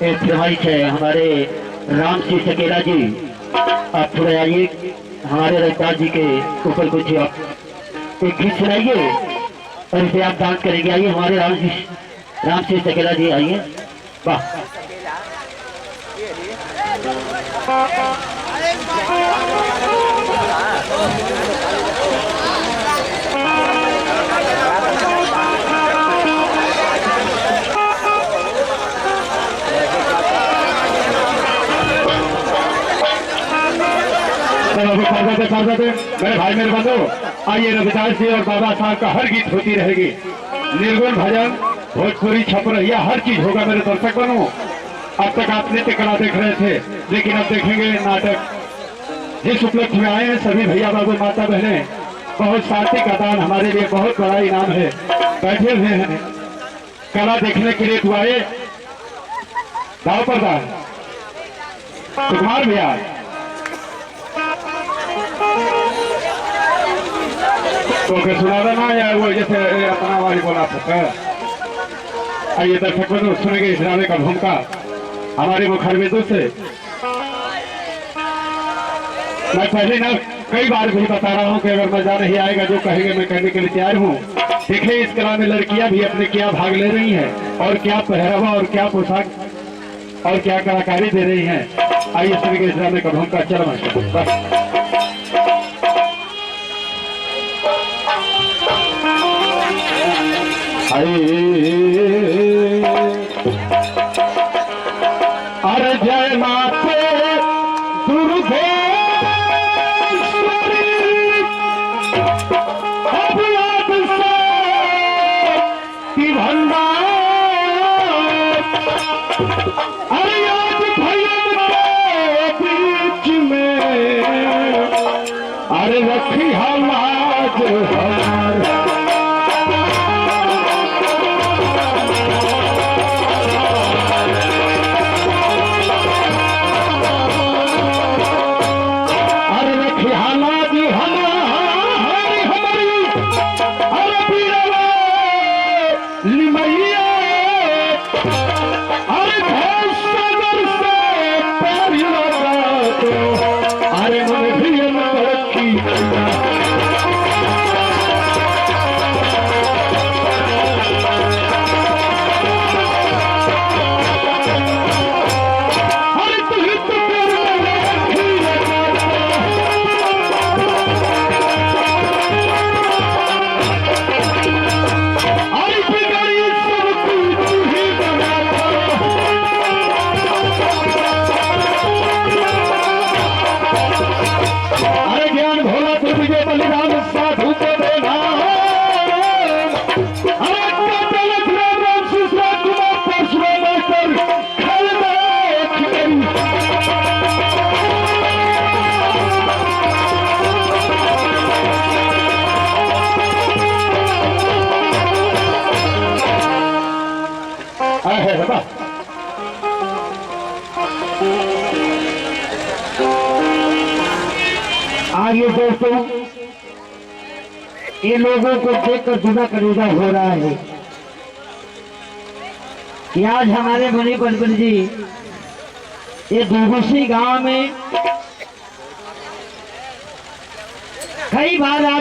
एक फरमाइश है हमारे राम सिंह सकेला जी, आप थोड़े आइए हमारे रविदास जी के ऊपर कुछ आप एक गीत सुनाइए और इसे आप डांस करेंगे। आइए हमारे राम सिंह सकेला जी, आइए। वाह मेरे भाई मेरे बंधु, आइए रविदास जी और बाबा साहब का हर गीत होती रहेगी। निर्गुण भजन, भोजपुरी, छप रहिया, हर चीज होगा मेरे दर्शक बनो। अब तक आप नृत्य कला देख रहे थे, लेकिन अब देखेंगे नाटक। जिस उपलक्ष्य में आए हैं सभी भैया बाबू माता बहने, बहुत सार्थी का दान हमारे लिए बहुत बड़ा इनाम है। बैठे हुए हैं कला देखने के लिए, तू आए दाव पर दान कुमार भैया। तो सुना देना या वो जैसे अपना वाली बोला सकता है। आइए दर्शक बंधु, सुनेंगे इस ड्रामे का भूमिका हमारे मुखारबिंदु से। मैं पहले ना कई बार भी बता रहा हूं कि अगर मजा नहीं आएगा जो कहेंगे मैं कहने के लिए तैयार हूं। देखिए इस कला में लड़कियां भी अपने क्या भाग ले रही हैं और क्या पहरावा और क्या पोशाक और क्या कलाकारी दे रही हैं। आइए सुनेंगे इस ड्रामे का भूमिका। चलो अरे जय माते दुर्गे भंडार, अरे आज भैया बीच में अरे रखी हमाज हमार। अरे मन भी आगे दोस्तों ये लोगों को देखकर जुदा कलेजा हो रहा है कि आज हमारे मणि बलबल जी ये दूगुसी गांव में कई बार आ